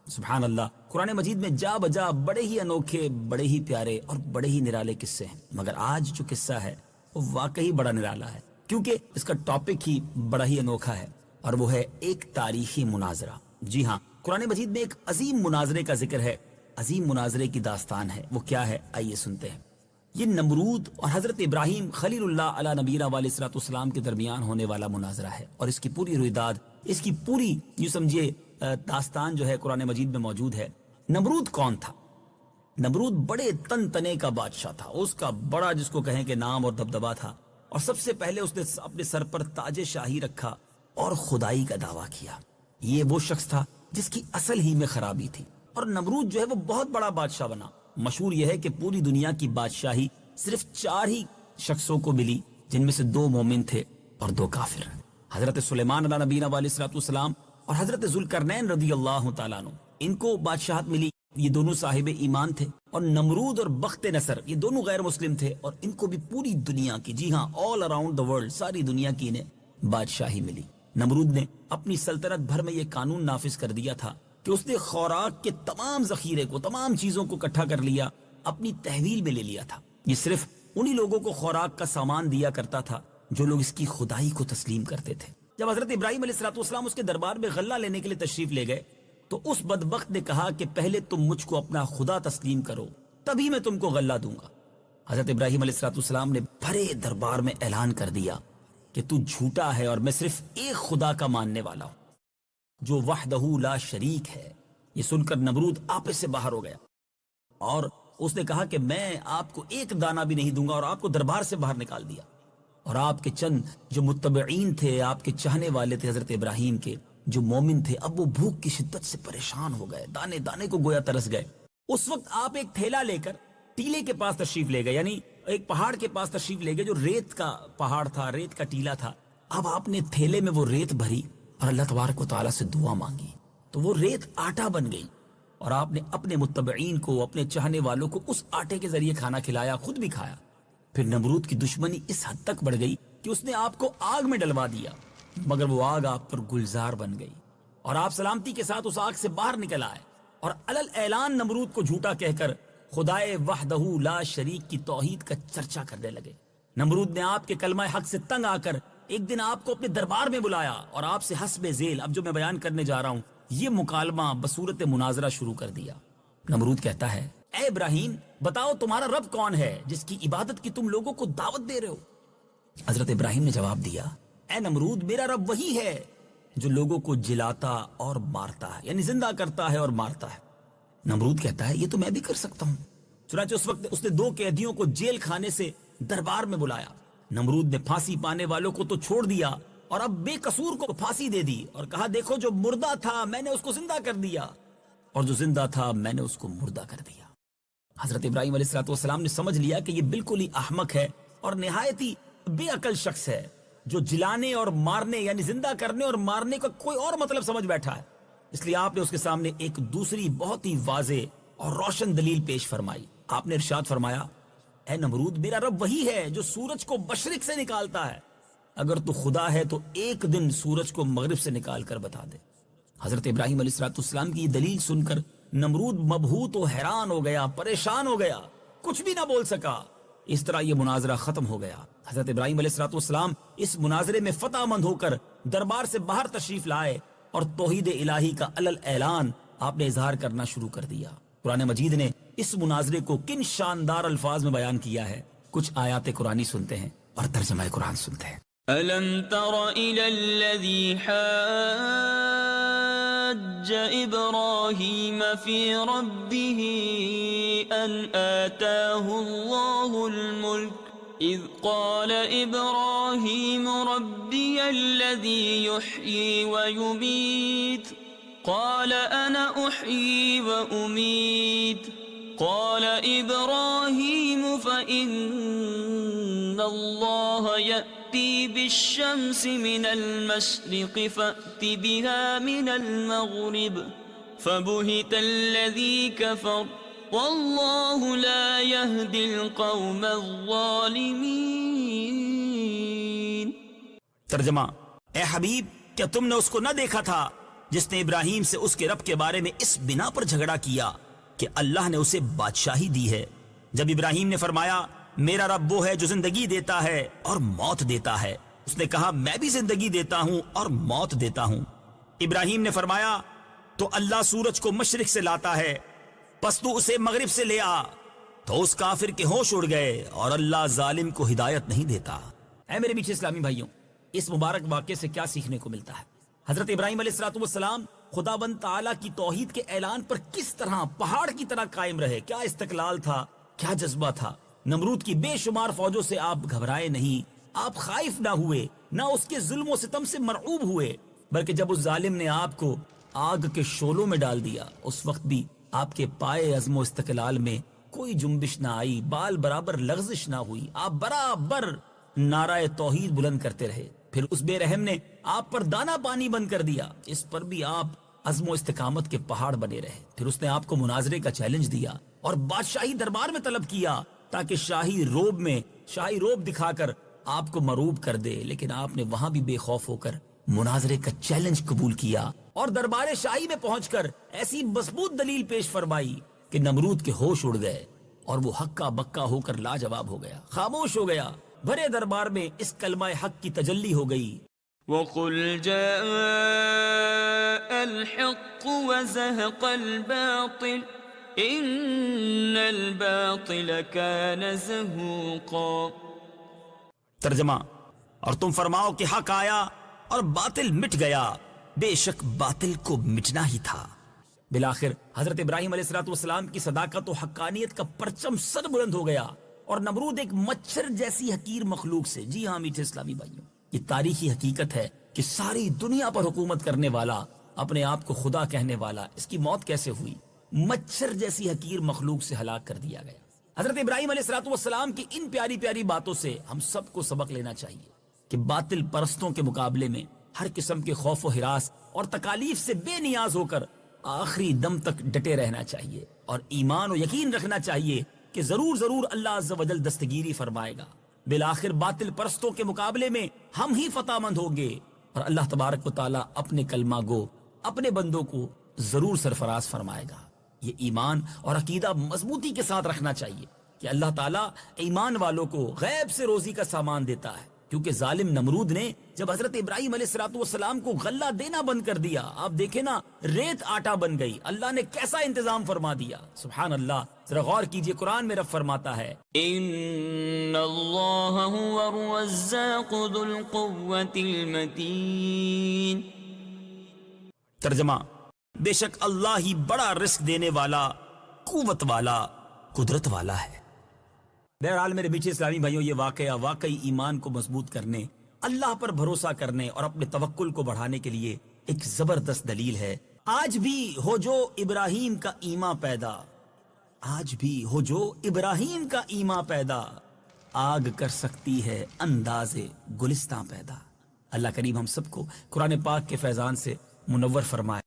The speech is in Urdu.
سبحان اللہ، قرآن مجید میں جا بجا بڑے ہی انوکھے، بڑے ہی پیارے اور بڑے ہی نرالے قصے ہیں، مگر آج جو قصہ ہے وہ واقعی بڑا نرالا ہے، کیونکہ اس کا ٹاپک ہی بڑا ہی انوکھا ہے، اور وہ ہے ایک تاریخی مناظرہ۔ جی ہاں، قرآن مجید میں ایک عظیم مناظرے کا ذکر ہے، عظیم مناظرے کی داستان ہے۔ وہ کیا ہے، آئیے سنتے ہیں۔ یہ نمرود اور حضرت ابراہیم خلیل اللہ علیہ نبینا علیہ الصلوۃ والسلام کے درمیان ہونے والا مناظرہ ہے، اور اس کی پوری رویداد، اس کی پوری یوں سمجھے داستان جو ہے قرآن مجید میں موجود ہے۔ نمرود کون تھا؟ نمرود بڑے تن تنے کا بادشاہ تھا، اس کا بڑا جس کو کہیں کہ نام اور دبدبا تھا، اور سب سے پہلے اس نے اپنے سر پر تاج شاہی رکھا اور خدائی کا دعویٰ کیا۔ یہ وہ شخص تھا جس کی اصل ہی میں خرابی تھی، اور نمرود جو ہے وہ بہت بڑا بادشاہ بنا۔ مشہور یہ ہے کہ پوری دنیا کی بادشاہی صرف 4 ہی شخصوں کو ملی، جن میں سے 2 مومن تھے اور 2 کافر، حضرت سلیمان علیہ نبینا علیہ الصلوۃ والسلام اور حضرت ذوالقرنین رضی اللہ تعالیٰ عنہ۔ ان کو بادشاہت ملی، یہ دونوں صاحب ایمان تھے، اور نمرود اور بخت نصر یہ دونوں غیر مسلم تھے، اور ان کو بھی پوری دنیا کی، جی ہاں آل اراؤنڈ دا ورلڈ، ساری دنیا کی انہیں بادشاہی ملی۔ نمرود نے اپنی سلطنت بھر میں یہ قانون نافذ کر دیا تھا کہ اس نے خوراک کے تمام ذخیرے کو، تمام چیزوں کو اکٹھا کر لیا، اپنی تحویل میں لے لیا تھا۔ یہ صرف انہی لوگوں کو خوراک کا سامان دیا کرتا تھا جو لوگ اس کی خدائی کو تسلیم کرتے تھے۔ جب حضرت ابراہیم علیہ الصلوۃ والسلام اس کے دربار میں غلہ لینے کے لیے تشریف لے گئے تو اس بدبخت نے کہا کہ پہلے تم مجھ کو اپنا خدا تسلیم کرو، تبھی میں تم کو غلہ دوں گا۔ حضرت ابراہیم علیہ الصلوۃ والسلام نے بھرے دربار میں اعلان کر دیا کہ تو جھوٹا ہے اور میں صرف ایک خدا کا ماننے والا ہوں جو وحدہ لا شریک ہے۔ یہ سن کر نمرود آپے سے باہر ہو گیا، اور اس نے کہا کہ میں آپ کو ایک دانہ بھی نہیں دوں گا، اور آپ کو دربار سے باہر نکال دیا۔ اور آپ کے چند جو متبعین تھے، آپ کے چاہنے والے تھے حضرت ابراہیم کے، جو مومن تھے، اب وہ بھوک کی شدت سے پریشان ہو گئے، دانے دانے کو گویا ترس گئے۔ اس وقت آپ ایک تھیلا لے کر ٹیلے کے پاس تشریف لے گئے، یعنی ایک پہاڑ کے پاس تشریف لے گئے جو ریت کا پہاڑ تھا، ریت کا ٹیلا تھا۔ اب آپ نے تھیلے میں وہ ریت بھری اور اللہ تبارک و تعالیٰ سے دعا مانگی، تو وہ ریت آٹا بن گئی، اور آپ نے اپنے متبعین کو، اپنے چاہنے والوں کو اس آٹے کے ذریعے کھانا کھلایا، خود بھی کھایا۔ پھر نمرود کی دشمنی اس حد تک بڑھ گئی کہ اس نے آپ کو آگ میں ڈلوا دیا، مگر وہ آگ آپ پر گلزار بن گئی، اور آپ سلامتی کے ساتھ اس آگ سے باہر نکل آئے، اور علل اعلان نمرود کو جھوٹا کہہ کر خدائے وحدہ لا شریک کی توحید کا چرچا کرنے لگے۔ نمرود نے آپ کے کلمہ حق سے تنگ آ کر ایک دن آپ کو اپنے دربار میں بلایا، اور آپ سے حسب ذیل اب جو میں بیان کرنے جا رہا ہوں یہ مکالمہ بصورت مناظرہ شروع کر دیا۔ نمرود کہتا ہے، اے ابراہیم بتاؤ تمہارا رب کون ہے جس کی عبادت کی تم لوگوں کو دعوت دے رہے ہو؟ حضرت ابراہیم نے جواب دیا، اے نمرود میرا رب وہی ہے جو لوگوں کو جلاتا اور مارتا ہے، یعنی زندہ کرتا ہے اور مارتا ہے۔ نمرود کہتا ہے، یہ تو میں بھی کر سکتا ہوں۔ چنانچہ اس وقت اس نے 2 قیدیوں کو جیل خانے سے دربار میں بلایا۔ نمرود نے پھانسی پانے والوں کو تو چھوڑ دیا، اور اب بے قصور کو پھانسی دے دی، اور کہا دیکھو جو مردہ تھا میں نے اس کو زندہ کر دیا، اور جو زندہ تھا میں نے اس کو مردہ کر دیا۔ حضرت ابراہیم علیہ الصلوۃ والسلام نے سمجھ لیا کہ یہ بالکل ہی احمق ہے اور نہایت ہی بے عقل شخص ہے، جو جلانے اور مارنے یعنی زندہ کرنے اور مارنے کا کوئی اور مطلب سمجھ بیٹھا ہے۔ اس لیے آپ نے اس کے سامنے ایک دوسری بہت ہی واضح اور روشن دلیل پیش فرمائی۔ آپ نے ارشاد فرمایا، اے نمرود میرا رب وہی ہے جو سورج کو مشرق سے نکالتا ہے، اگر تو خدا ہے تو ایک دن سورج کو مغرب سے نکال کر بتا دے۔ حضرت ابراہیم علیہ الصلوۃ والسلام کی یہ دلیل سن کر نمرود مبہوت و حیران ہو گیا، پریشان ہو گیا، کچھ بھی نہ بول سکا۔ اس طرح یہ مناظرہ ختم ہو گیا۔ حضرت ابراہیم علیہ الصلوۃ والسلام اس مناظرے میں فتح مند ہو کر دربار سے باہر تشریف لائے، اور توحید الہی کا علل اعلان آپ نے اظہار کرنا شروع کر دیا۔ قرآن مجید نے اس مناظرے کو کن شاندار الفاظ میں بیان کیا ہے، کچھ آیات قرآنی سنتے ہیں اور ترجمہ قرآن سنتے ہیں۔ أَلَمْ تَرَ إِلَى الَّذِي حَاجَّ إِبْرَاهِيمَ فِي رَبِّهِ أَنْ آتَاهُ اللَّهُ الْمُلْكَ إِذْ قَالَ إِبْرَاهِيمُ رَبِّيَ الَّذِي يُحْيِي وَيُمِيتُ قَالَ أَنَا أُحْيِي وَأُمِيتُ قَالَ إِبْرَاهِيمُ فَإِنَّ اللَّهَ يَأْتِي بِالشَّمْسِ مِنَ الْمَشْرِقِ فَأْتِ بِهَا مِنَ الْمَغْرِبِ فَبُهِتَ الَّذِي كَفَرَ وَاللَّهُ لَا يَهْدِي الْقَوْمَ الظَّالِمِينَ۔ ترجمہ، اے حبیب کیا تم نے اس کو نہ دیکھا تھا جس نے ابراہیم سے اس کے رب کے بارے میں اس بنا پر جھگڑا کیا کہ اللہ نے اسے بادشاہی دی ہے۔ جب ابراہیم نے فرمایا میرا رب وہ ہے جو زندگی دیتا ہے اور موت دیتا ہے، اس نے کہا میں بھی زندگی دیتا ہوں اور موت دیتا ہوں۔ ابراہیم نے فرمایا تو اللہ سورج کو مشرق سے لاتا ہے، پس تو اسے مغرب سے لے آ۔ تو اس کافر کے ہوش اڑ گئے اور اللہ ظالم کو ہدایت نہیں دیتا۔ اے میرے میٹھے اسلامی بھائیوں، اس مبارک واقعے سے کیا سیکھنے کو ملتا ہے؟ حضرت ابراہیم علیہ السلام خداوند تعالیٰ کی توحید کے اعلان پر کس طرح پہاڑ کی طرح قائم رہے، کیا استقلال تھا، کیا جذبہ تھا۔ نمرود کی بے شمار فوجوں سے آپ گھبرائے نہیں، آپ خائف نہ ہوئے، نہ اس کے ظلم و ستم سے مرعوب ہوئے، بلکہ جب اس ظالم نے آپ کو آگ کے شعلوں میں ڈال دیا، اس وقت بھی آپ کے پائے عزم و استقلال میں کوئی جنبش نہ آئی، بال برابر لغزش نہ ہوئی، آپ برابر نعرہ توحید بلند کرتے رہے۔ پھر اس بے رحم نے آپ پر دانا پانی بند کر دیا، اس پر بھی آپ عزم و استقامت کے پہاڑ بنے رہے۔ پھر اس نے آپ کو مناظرے کا چیلنج دیا اور بادشاہی دربار میں طلب کیا تاکہ شاہی روب دکھا کر آپ کو مروب کر دے، لیکن آپ نے وہاں بھی بے خوف ہو کر مناظرے کا چیلنج قبول کیا اور دربار شاہی میں پہنچ کر ایسی مضبوط دلیل پیش فرمائی کہ نمرود کے ہوش اڑ گئے اور وہ ہکا بکا ہو کر لاجواب ہو گیا، خاموش ہو گیا۔ بھرے دربار میں اس کلمہ حق کی تجلی ہو گئی۔ وَقُلْ جَاءَ الْحَقُّ وَزَهَقَ الْبَاطِلُ إِنَّ الْبَاطِلَ كَانَ زَهُوقًا۔ ترجمہ، اور تم فرماؤ کہ حق آیا اور باطل مٹ گیا، بے شک باطل کو مٹنا ہی تھا۔ بالآخر حضرت ابراہیم علیہ السلام کی صداقت و حقانیت کا پرچم سر بلند ہو گیا اور نمرود ایک مچھر جیسی حقیر مخلوق سے، جی ہاں میٹھے اسلامی بھائیوں، یہ تاریخی حقیقت ہے کہ ساری دنیا پر حکومت کرنے والا، اپنے آپ کو خدا کہنے والا، اس کی موت کیسے ہوئی؟ مچھر جیسی حقیر مخلوق سے ہلاک کر دیا گیا۔ حضرت ابراہیم علیہ السلام کی ان پیاری پیاری باتوں سے ہم سب کو سبق لینا چاہیے کہ باطل پرستوں کے مقابلے میں ہر قسم کے خوف و ہراس اور تکالیف سے بے نیاز ہو کر آخری دم تک ڈٹے رہنا چاہیے اور ایمان و یقین رکھنا چاہیے کہ ضرور اللہ عز و جل دستگیری فرمائے گا۔ بالآخر باطل پرستوں کے مقابلے میں ہم ہی فتح مند ہوں گے اور اللہ تبارک و تعالیٰ اپنے کلمہ گو اپنے بندوں کو ضرور سرفراز فرمائے گا۔ یہ ایمان اور عقیدہ مضبوطی کے ساتھ رکھنا چاہیے کہ اللہ تعالیٰ ایمان والوں کو غیب سے روزی کا سامان دیتا ہے، کیونکہ ظالم نمرود نے جب حضرت ابراہیم علیہ السلام کو غلہ دینا بند کر دیا، آپ دیکھیں نا، ریت آٹا بن گئی، اللہ نے کیسا انتظام فرما دیا۔ سبحان اللہ، ذرا غور کیجئے، قرآن میں رب فرماتا ہے ان اللہ هو الرزاق ذو القوة المتین۔ ترجمہ، بے شک اللہ ہی بڑا رزق دینے والا، قوت والا، قدرت والا ہے۔ بہرحال میرے میٹھے اسلامی بھائیوں، یہ واقعہ واقعی ایمان کو مضبوط کرنے، اللہ پر بھروسہ کرنے اور اپنے توکل کو بڑھانے کے لیے ایک زبردست دلیل ہے۔ آج بھی ہو جو ابراہیم کا ایمان پیدا، آج بھی ہو جو ابراہیم کا ایمان پیدا، آگ کر سکتی ہے انداز گلستان پیدا۔ اللہ کریم ہم سب کو قرآن پاک کے فیضان سے منور فرمائے۔